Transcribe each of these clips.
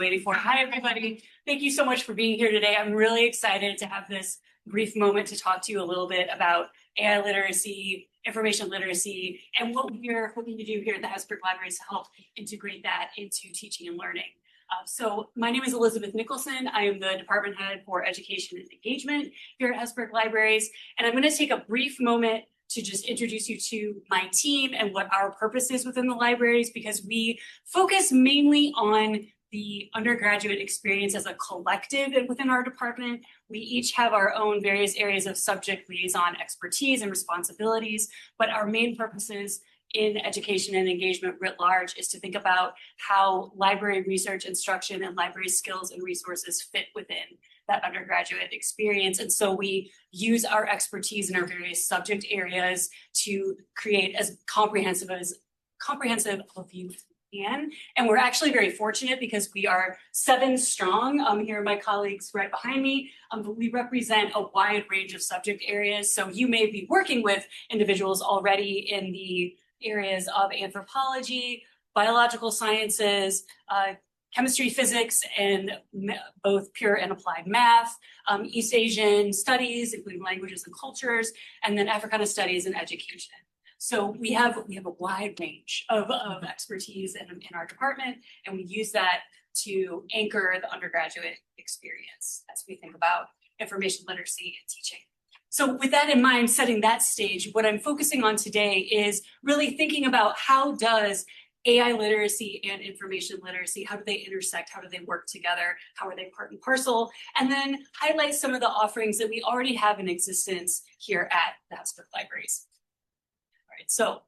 Waiting for. Hi, everybody. Thank you so much for being here today. I'm really excited to have this brief moment to talk to you a little bit about AI literacy, information literacy, and what we're hoping to do here at the Hesburgh Libraries to help integrate that into teaching and learning. So my name is Elizabeth Nicholson. I am the department head for education and engagement here at Hesburgh Libraries. And I'm going to take a brief moment to just introduce you to my team and what our purpose is within the libraries, because we focus mainly on the undergraduate experience as a collective and within our department. We each have our own various areas of subject liaison expertise and responsibilities, but our main purposes in education and engagement writ large is to think about how library research, instruction, and library skills and resources fit within that undergraduate experience. And so we use our expertise in our various subject areas to create as comprehensive a view as we can. And we're actually very fortunate because we are 7 strong. Here are my colleagues right behind me. But we represent a wide range of subject areas. So you may be working with individuals already in the areas of anthropology, biological sciences, chemistry, physics, and both pure and applied math, East Asian studies, including languages and cultures, and then Africana studies and education. So we have a wide range of expertise in our department, and we use that to anchor the undergraduate experience as we think about information literacy and teaching. So with that in mind, setting that stage, what I'm focusing on today is really thinking about how does AI literacy and information literacy, how do they intersect? How do they work together? How are they part and parcel? And then highlight some of the offerings that we already have in existence here at the Hesburgh Libraries. All right, so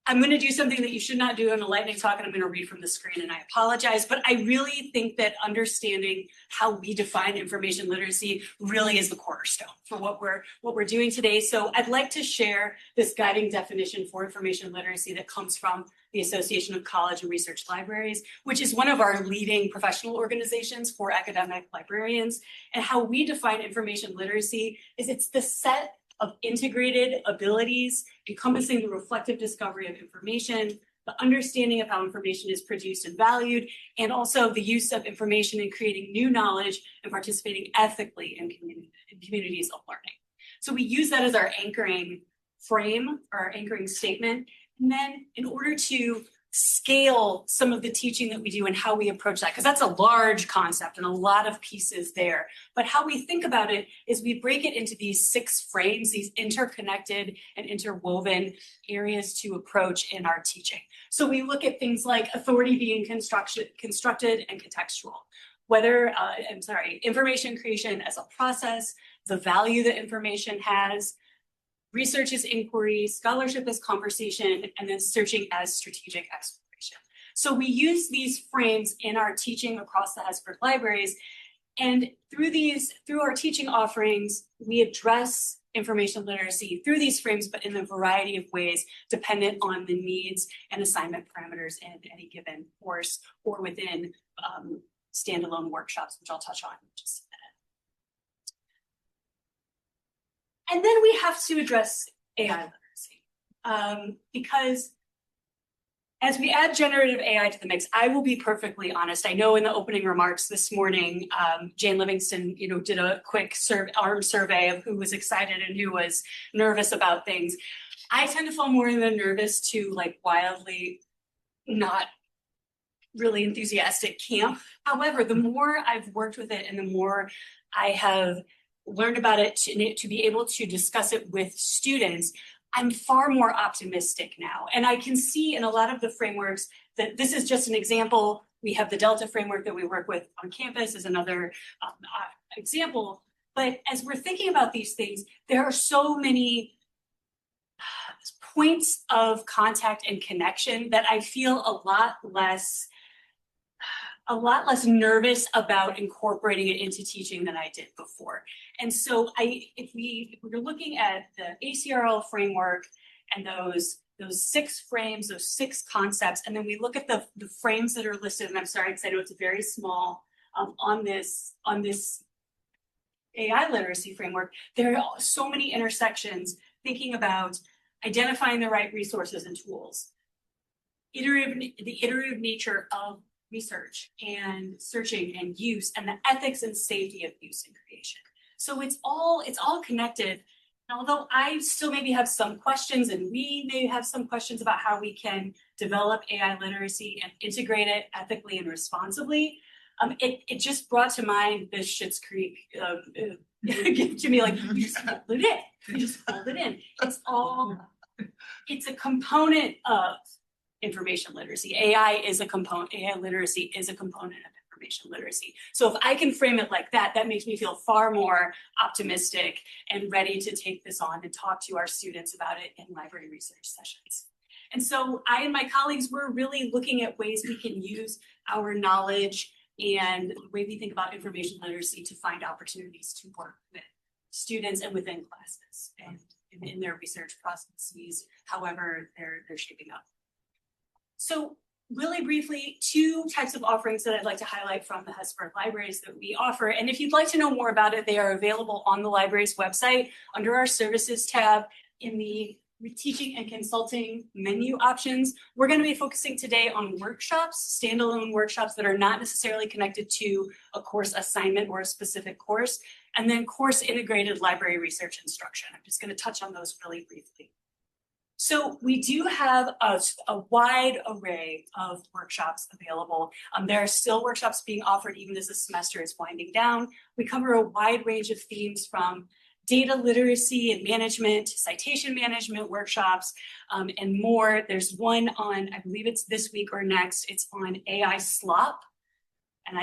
I'm going to do something that you should not do in a lightning talk, and I'm going to read from the screen, and I apologize, but I really think that understanding how we define information literacy really is the cornerstone for what we're doing today. So I'd like to share this guiding definition for information literacy that comes from the Association of College and Research Libraries, which is one of our leading professional organizations for academic librarians. And how we define information literacy is it's the set of integrated abilities encompassing the reflective discovery of information, the understanding of how information is produced and valued, and also the use of information in creating new knowledge and participating ethically in communities of learning. So we use that as our anchoring frame, or our anchoring statement. And then in order to scale some of the teaching that we do and how we approach that, because that's a large concept and a lot of pieces there. But how we think about it is we break it into these 6 frames, these interconnected and interwoven areas to approach in our teaching. So we look at things like authority being constructed and contextual, information creation as a process, the value that information has, research is inquiry, scholarship is conversation, and then searching as strategic exploration. So we use these frames in our teaching across the Hesburgh Libraries, and through our teaching offerings, we address information literacy through these frames, but in a variety of ways, dependent on the needs and assignment parameters in any given course or within standalone workshops, which I'll touch on in just a minute. And then we have to address AI literacy, because as we add generative AI to the mix, I will be perfectly honest. I know in the opening remarks this morning, Jane Livingston, did a quick arm survey of who was excited and who was nervous about things. I tend to fall more in the nervous to like wildly not really enthusiastic camp. However, the more I've worked with it and the more I have learned about it to be able to discuss it with students, I'm far more optimistic now. And I can see in a lot of the frameworks that this is just an example. We have the Delta framework that we work with on campus as another example. But as we're thinking about these things, there are so many points of contact and connection that I feel a lot less nervous about incorporating it into teaching than I did before. And so if we're looking at the ACRL framework and those 6 frames, those 6 concepts, and then we look at the frames that are listed, and I'm sorry, because I know it's very small, on this AI literacy framework, there are so many intersections thinking about identifying the right resources and tools, the iterative nature of research and searching and use and the ethics and safety of use and creation. So it's all connected. And although I still maybe have some questions, and we may have some questions about how we can develop AI literacy and integrate it ethically and responsibly, it just brought to mind this Schitt's Creek gift to me, like, you just hold it in. You just hold it in. It's a component of information literacy. AI literacy is a component of information literacy. So if I can frame it like that, that makes me feel far more optimistic and ready to take this on and talk to our students about it in library research sessions. And so I and my colleagues were really looking at ways we can use our knowledge and the way we think about information literacy to find opportunities to work with students and within classes and in their research processes, however they're shaping up. So really briefly, two types of offerings that I'd like to highlight from the Hesburgh libraries that we offer. And if you'd like to know more about it, they are available on the library's website under our services tab in the teaching and consulting menu options. We're going to be focusing today on workshops, standalone workshops that are not necessarily connected to a course assignment or a specific course, and then course integrated library research instruction. I'm just going to touch on those really briefly. So we do have a wide array of workshops available. There are still workshops being offered even as the semester is winding down. We cover a wide range of themes from data literacy and management, citation management workshops, and more. There's one on, I believe it's this week or next, it's on AI slop. And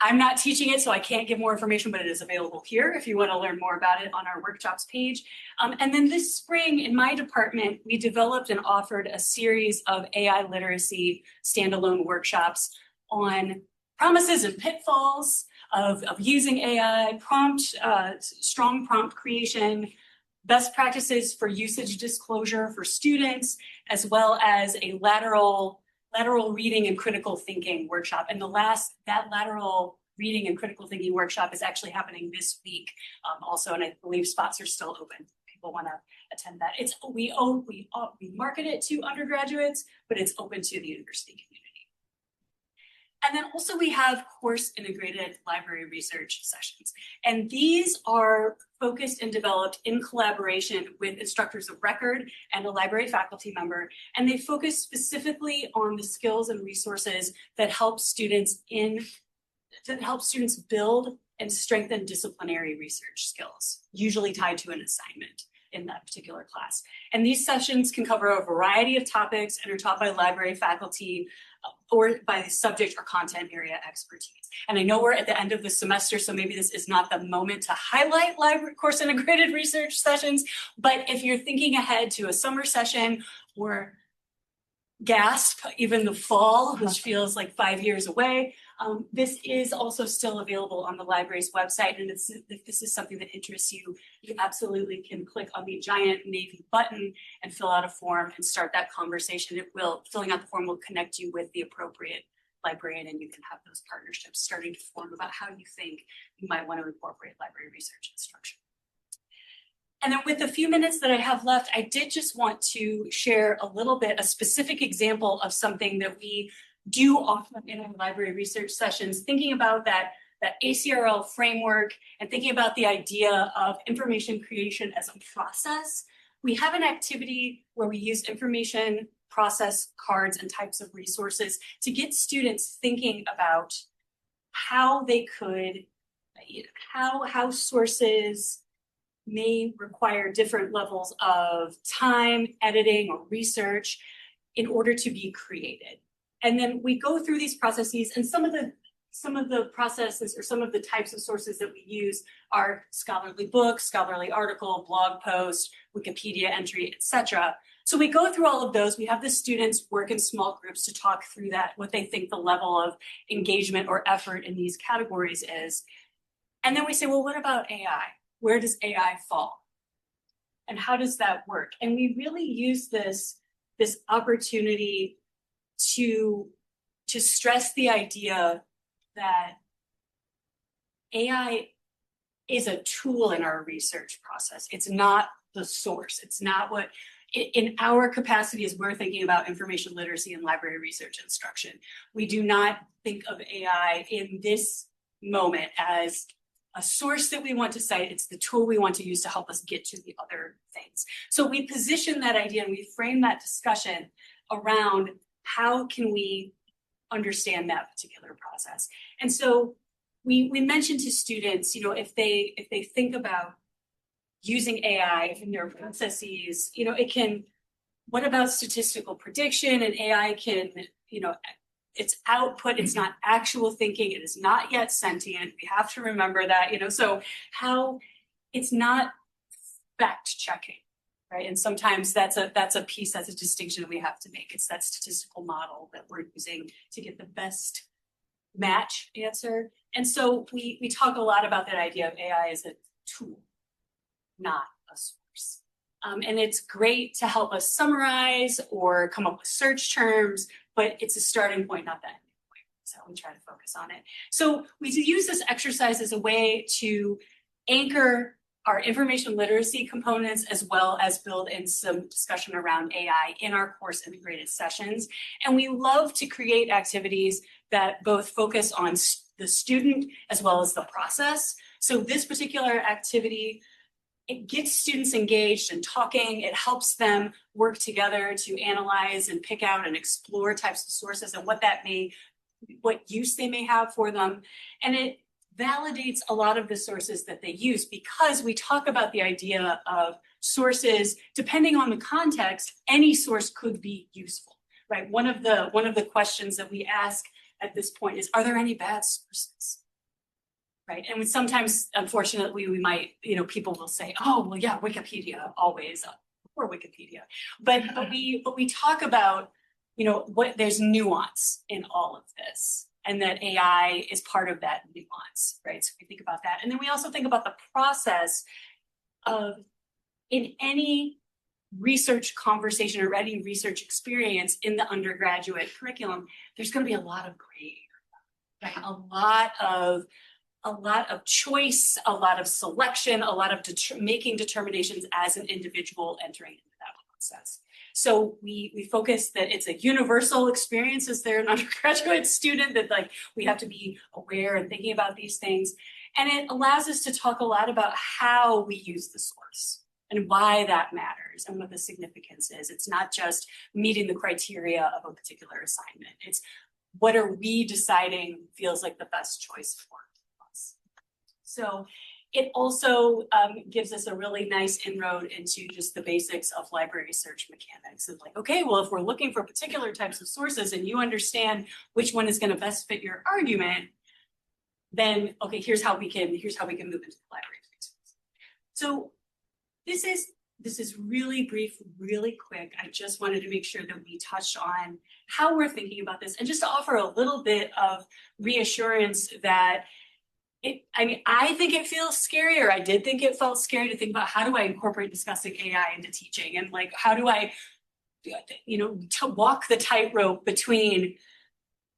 I'm not teaching it, so I can't give more information, but it is available here if you want to learn more about it on our workshops page. And then this spring in my department, we developed and offered a series of AI literacy standalone workshops on promises and pitfalls of using AI, strong prompt creation, best practices for usage disclosure for students, as well as a lateral reading and critical thinking workshop. And that lateral reading and critical thinking workshop is actually happening this week also, and I believe spots are still open. People want to attend that. We market it to undergraduates, but it's open to the university community. And then also we have course integrated library research sessions. And these are focused and developed in collaboration with instructors of record and a library faculty member. And they focus specifically on the skills and resources that help students build and strengthen disciplinary research skills, usually tied to an assignment in that particular class. And these sessions can cover a variety of topics and are taught by library faculty or by subject or content area expertise. And I know we're at the end of the semester, so maybe this is not the moment to highlight library course integrated research sessions, but if you're thinking ahead to a summer session or gasp, even the fall, which feels like 5 years away, this is also still available on the library's website. And if this is something that interests you, you absolutely can click on the giant navy button and fill out a form and start that conversation. Filling out the form will connect you with the appropriate librarian, and you can have those partnerships starting to form about how you think you might want to incorporate library research instruction. And then with the few minutes that I have left, I did just want to share a specific example of something that we do often in our library research sessions, thinking about that ACRL framework and thinking about the idea of information creation as a process. We have an activity where we use information process cards and types of resources to get students thinking about how they could, how sources may require different levels of time, editing, or research in order to be created. And then we go through these processes, and some of the processes or some of the types of sources that we use are scholarly books, scholarly article, blog post, Wikipedia entry, etc. So we go through all of those. We have the students work in small groups to talk through that, what they think the level of engagement or effort in these categories is. And then we say, well, what about AI? Where does AI fall? And how does that work? And we really use this opportunity to stress the idea that AI is a tool in our research process. It's not the source. It's not what in our capacity as we're thinking about information literacy and library research instruction. We do not think of AI in this moment as a source that we want to cite. It's the tool we want to use to help us get to the other things. So we position that idea and we frame that discussion around how can we understand that particular process. And so we mentioned to students, if they think about using AI in their processes, what about statistical prediction? And AI can, it's output, it's not actual thinking, it is not yet sentient. We have to remember that, so how it's not fact checking, right? And sometimes that's a piece, that's a distinction we have to make. It's that statistical model that we're using to get the best match answer. And so we talk a lot about that idea of AI as a tool, not a source. And it's great to help us summarize or come up with search terms, but it's a starting point, not the ending point. So we try to focus on it. So we use this exercise as a way to anchor our information literacy components, as well as build in some discussion around AI in our course integrated sessions. And we love to create activities that both focus on the student as well as the process. So this particular activity, it gets students engaged and talking. It helps them work together to analyze and pick out and explore types of sources and what use they may have for them. And it validates a lot of the sources that they use, because we talk about the idea of sources, depending on the context, any source could be useful, right? One of the questions that we ask at this point is, are there any bad sources? Right. And sometimes, unfortunately, we might, people will say, oh, well, yeah, Wikipedia, always, or Wikipedia. But we talk about, there's nuance in all of this, and that AI is part of that nuance, right? So we think about that. And then we also think about the process of, in any research conversation or any research experience in the undergraduate curriculum, there's going to be a lot of gray area, right? A lot of choice, a lot of selection, a lot of making determinations as an individual entering into that process. So we focus that it's a universal experience as they're an undergraduate student, that we have to be aware and thinking about these things. And it allows us to talk a lot about how we use the source and why that matters and what the significance is. It's not just meeting the criteria of a particular assignment. It's what are we deciding feels like the best choice for us. So it also gives us a really nice inroad into just the basics of library search mechanics of okay, well, if we're looking for particular types of sources and you understand which one is going to best fit your argument, then okay, here's how we can move into the library. So this is really brief, really quick. I just wanted to make sure that we touched on how we're thinking about this, and just to offer a little bit of reassurance that I think it feels scary, or I did think it felt scary to think about how do I incorporate discussing AI into teaching, and how do I, to walk the tightrope between,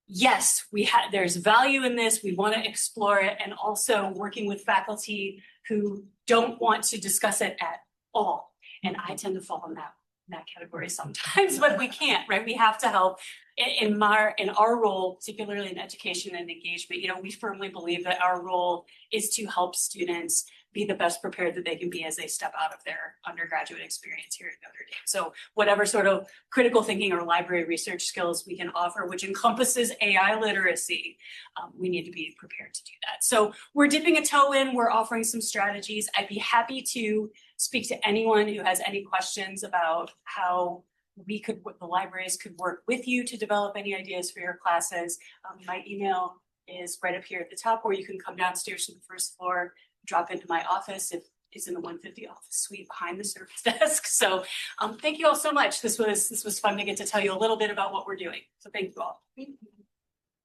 yes, there's value in this, we want to explore it, and also working with faculty who don't want to discuss it at all. And I tend to fall in that category sometimes, but we can't, right? We have to help. In our role, particularly in education and engagement, we firmly believe that our role is to help students be the best prepared that they can be as they step out of their undergraduate experience here at Notre Dame. So whatever sort of critical thinking or library research skills we can offer, which encompasses AI literacy, we need to be prepared to do that. So we're dipping a toe in, we're offering some strategies. I'd be happy to speak to anyone who has any questions about how the libraries could work with you to develop any ideas for your classes. My email is right up here at the top, or you can come downstairs to the first floor, drop into my office. It's in the 150 office suite behind the service desk. So thank you all so much. This was fun to get to tell you a little bit about what we're doing. So thank you all.